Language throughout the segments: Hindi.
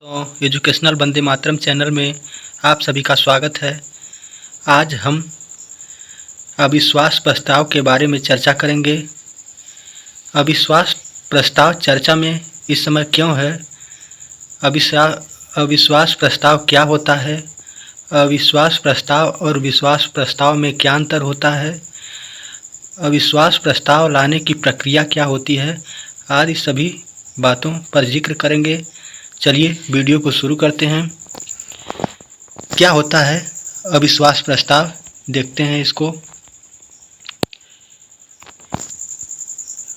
तो एजुकेशनल वंदे मातरम चैनल में आप सभी का स्वागत है। आज हम अविश्वास प्रस्ताव के बारे में चर्चा करेंगे। अविश्वास प्रस्ताव चर्चा में इस समय क्यों है? अविश्वास प्रस्ताव क्या होता है? अविश्वास प्रस्ताव और विश्वास प्रस्ताव में क्या अंतर होता है? अविश्वास प्रस्ताव लाने की प्रक्रिया क्या होती है? आदि सभी बातों पर जिक्र करेंगे। चलिए वीडियो को शुरू करते हैं। क्या होता है अविश्वास प्रस्ताव, देखते हैं इसको।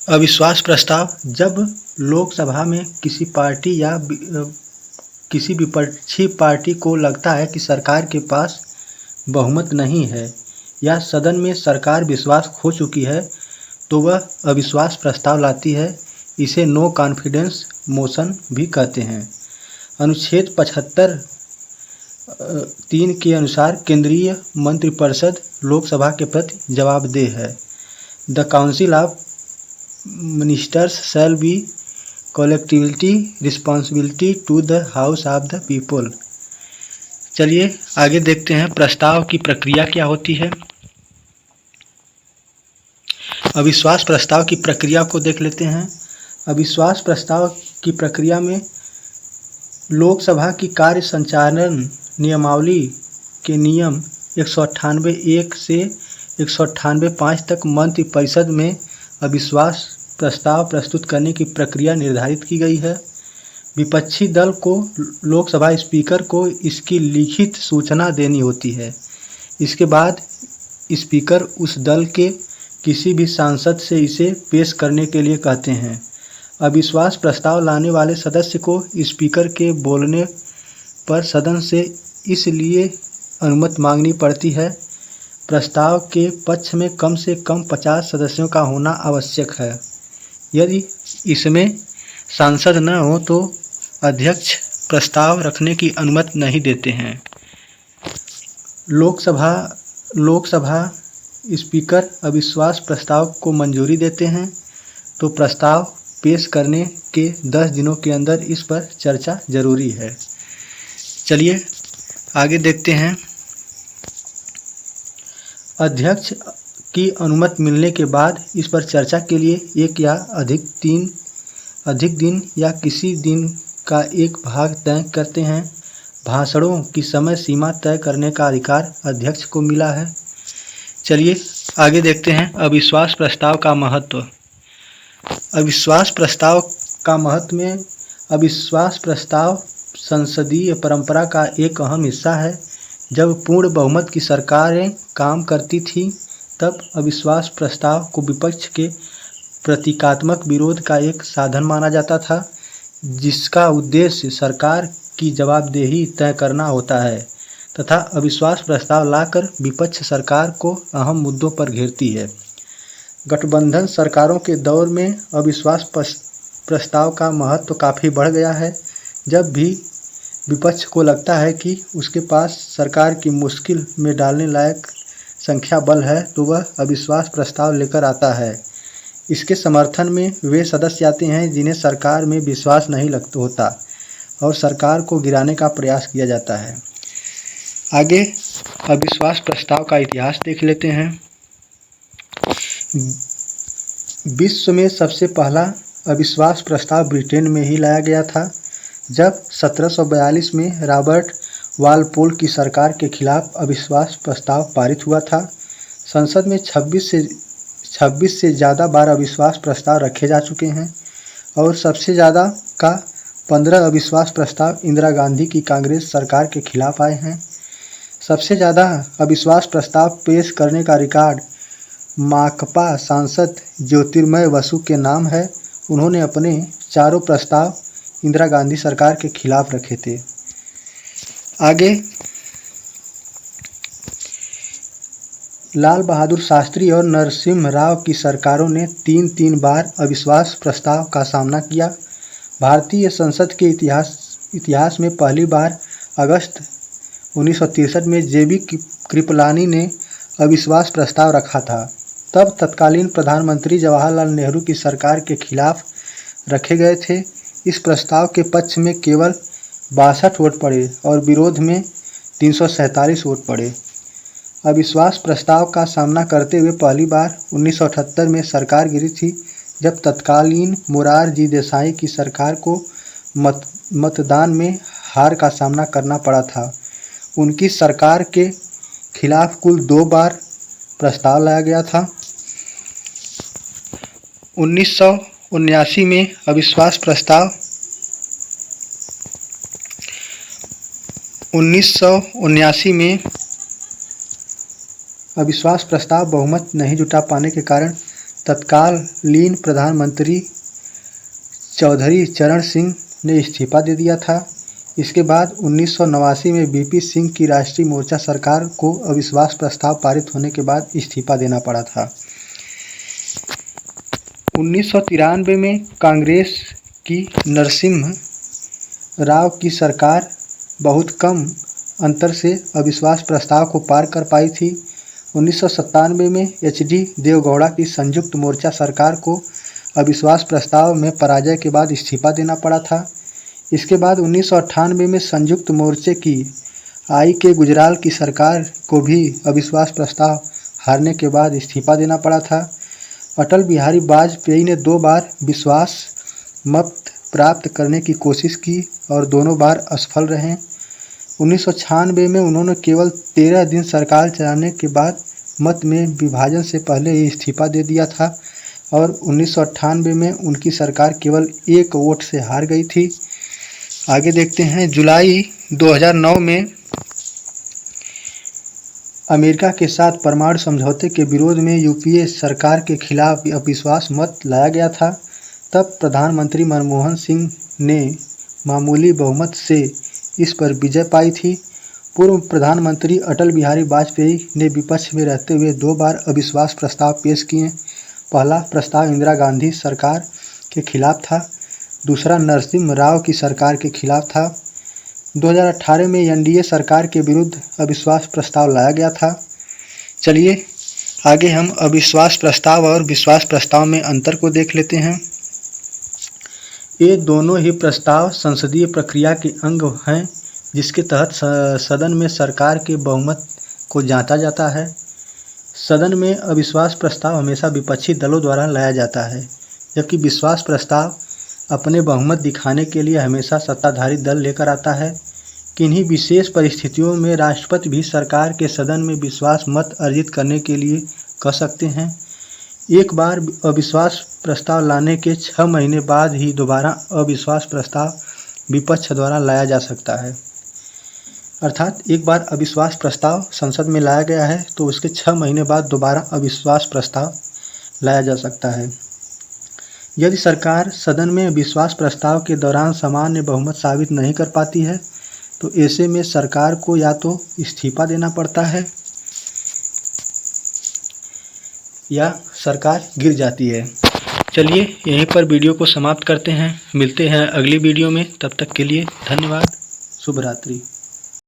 अविश्वास प्रस्ताव जब लोकसभा में किसी पार्टी या किसी विपक्षी पार्टी को लगता है कि सरकार के पास बहुमत नहीं है या सदन में सरकार विश्वास खो चुकी है, तो वह अविश्वास प्रस्ताव लाती है। इसे नो कॉन्फिडेंस मोशन भी कहते हैं। अनुच्छेद 75(3) के अनुसार केंद्रीय मंत्रिपरिषद लोकसभा के प्रति जवाबदेह है। The council of ministers shall be collectively responsibility to the house of the people. चलिए आगे देखते हैं प्रस्ताव की प्रक्रिया क्या होती है। अविश्वास प्रस्ताव की प्रक्रिया को देख लेते हैं। अविश्वास प्रस्ताव की प्रक्रिया में लोकसभा की कार्य संचालन नियमावली के नियम 198(1) से 198(5) तक मंत्रिपरिषद में अविश्वास प्रस्ताव प्रस्तुत करने की प्रक्रिया निर्धारित की गई है। विपक्षी दल को लोकसभा स्पीकर को इसकी लिखित सूचना देनी होती है। इसके बाद स्पीकर उस दल के किसी भी सांसद से इसे पेश करने के लिए कहते हैं। अविश्वास प्रस्ताव लाने वाले सदस्य को स्पीकर के बोलने पर सदन से इसलिए अनुमति मांगनी पड़ती है। प्रस्ताव के पक्ष में कम से कम 50 सदस्यों का होना आवश्यक है। यदि इसमें सांसद न हो तो अध्यक्ष प्रस्ताव रखने की अनुमति नहीं देते हैं। लोकसभा स्पीकर अविश्वास प्रस्ताव को मंजूरी देते हैं तो प्रस्ताव पेश करने के 10 दिनों के अंदर इस पर चर्चा जरूरी है। चलिए आगे देखते हैं। अध्यक्ष की अनुमति मिलने के बाद इस पर चर्चा के लिए एक या अधिक दिन या किसी दिन का एक भाग तय करते हैं। भाषणों की समय सीमा तय करने का अधिकार अध्यक्ष को मिला है। चलिए आगे देखते हैं अविश्वास प्रस्ताव का महत्व। अविश्वास प्रस्ताव का महत्व में अविश्वास प्रस्ताव संसदीय परंपरा का एक अहम हिस्सा है। जब पूर्ण बहुमत की सरकारें काम करती थीं, तब अविश्वास प्रस्ताव को विपक्ष के प्रतीकात्मक विरोध का एक साधन माना जाता था, जिसका उद्देश्य सरकार की जवाबदेही तय करना होता है तथा अविश्वास प्रस्ताव लाकर विपक्ष सरकार को अहम मुद्दों पर घेरती है। गठबंधन सरकारों के दौर में अविश्वास प्रस्ताव का महत्व काफ़ी बढ़ गया है। जब भी विपक्ष को लगता है कि उसके पास सरकार की मुश्किल में डालने लायक संख्या बल है, तो वह अविश्वास प्रस्ताव लेकर आता है। इसके समर्थन में वे सदस्य आते हैं जिन्हें सरकार में विश्वास नहीं होता और सरकार को गिराने का प्रयास किया जाता है। आगे अविश्वास प्रस्ताव का इतिहास देख लेते हैं। विश्व में सबसे पहला अविश्वास प्रस्ताव ब्रिटेन में ही लाया गया था, जब 1742 में रॉबर्ट वालपोल की सरकार के खिलाफ अविश्वास प्रस्ताव पारित हुआ था। संसद में 26 से ज़्यादा बार अविश्वास प्रस्ताव रखे जा चुके हैं और सबसे ज़्यादा का 15 अविश्वास प्रस्ताव इंदिरा गांधी की कांग्रेस सरकार के खिलाफ आए हैं। सबसे ज़्यादा अविश्वास प्रस्ताव पेश करने का रिकॉर्ड माकपा सांसद ज्योतिर्मय बसु के नाम है। उन्होंने अपने चारों प्रस्ताव इंदिरा गांधी सरकार के खिलाफ रखे थे। आगे लाल बहादुर शास्त्री और नरसिम्हा राव की सरकारों ने 3 बार अविश्वास प्रस्ताव का सामना किया। भारतीय संसद के इतिहास में पहली बार अगस्त 1963 में जेबी कृपलानी ने अविश्वास प्रस्ताव रखा था। तब तत्कालीन प्रधानमंत्री जवाहरलाल नेहरू की सरकार के खिलाफ रखे गए थे। इस प्रस्ताव के पक्ष में केवल 62 वोट पड़े और विरोध में 347 वोट पड़े। अविश्वास प्रस्ताव का सामना करते हुए पहली बार 1978 में सरकार गिरी थी, जब तत्कालीन मोरारजी देसाई की सरकार को मतदान में हार का सामना करना पड़ा था। उनकी सरकार के खिलाफ कुल 2 बार प्रस्ताव लाया गया था। 1979 में अविश्वास प्रस्ताव 1979 में अविश्वास प्रस्ताव बहुमत नहीं जुटा पाने के कारण तत्कालीन प्रधानमंत्री चौधरी चरण सिंह ने इस्तीफा दे दिया था। इसके बाद 1989 में बीपी सिंह की राष्ट्रीय मोर्चा सरकार को अविश्वास प्रस्ताव पारित होने के बाद इस्तीफा देना पड़ा था। 1993 में कांग्रेस की नरसिम्हा राव की सरकार बहुत कम अंतर से अविश्वास प्रस्ताव को पार कर पाई थी। 1997 में एचडी देवगौड़ा की संयुक्त मोर्चा सरकार को अविश्वास प्रस्ताव में पराजय के बाद इस्तीफा देना पड़ा था। इसके बाद 1998 में संयुक्त मोर्चे की आई के गुजराल की सरकार को भी अविश्वास प्रस्ताव हारने के बाद इस्तीफा देना पड़ा था। अटल बिहारी वाजपेयी ने 2 बार विश्वास मत प्राप्त करने की कोशिश की और दोनों बार असफल रहे। 1996 में उन्होंने केवल 13 दिन सरकार चलाने के बाद मत में विभाजन से पहले ही इस्तीफा दे दिया था और 1998 में उनकी सरकार केवल 1 वोट से हार गई थी। आगे देखते हैं। जुलाई 2009 में अमेरिका के साथ परमाणु समझौते के विरोध में यूपीए सरकार के खिलाफ अविश्वास मत लाया गया था। तब प्रधानमंत्री मनमोहन सिंह ने मामूली बहुमत से इस पर विजय पाई थी। पूर्व प्रधानमंत्री अटल बिहारी वाजपेयी ने विपक्ष में रहते हुए 2 बार अविश्वास प्रस्ताव पेश किए। पहला प्रस्ताव इंदिरा गांधी सरकार के खिलाफ था, दूसरा नरसिम्हा राव की सरकार के खिलाफ था। 2018 में एनडीए सरकार के विरुद्ध अविश्वास प्रस्ताव लाया गया था। चलिए आगे हम अविश्वास प्रस्ताव और विश्वास प्रस्ताव में अंतर को देख लेते हैं। ये दोनों ही प्रस्ताव संसदीय प्रक्रिया के अंग हैं, जिसके तहत सदन में सरकार के बहुमत को जांचा जाता है। सदन में अविश्वास प्रस्ताव हमेशा विपक्षी दलों द्वारा लाया जाता है, जबकि विश्वास प्रस्ताव अपने बहुमत दिखाने के लिए हमेशा सत्ताधारी दल लेकर आता है। किन्हीं विशेष परिस्थितियों में राष्ट्रपति भी सरकार के सदन में विश्वास मत अर्जित करने के लिए कह सकते हैं। एक बार अविश्वास प्रस्ताव लाने के 6 महीने बाद ही दोबारा अविश्वास प्रस्ताव विपक्ष द्वारा लाया जा सकता है। अर्थात एक बार अविश्वास प्रस्ताव संसद में लाया गया है तो उसके 6 महीने बाद दोबारा अविश्वास प्रस्ताव लाया जा सकता है। यदि सरकार सदन में विश्वास प्रस्ताव के दौरान सामान्य बहुमत साबित नहीं कर पाती है तो ऐसे में सरकार को या तो इस्तीफा देना पड़ता है या सरकार गिर जाती है। चलिए यहीं पर वीडियो को समाप्त करते हैं। मिलते हैं अगली वीडियो में। तब तक के लिए धन्यवाद। शुभ रात्रि।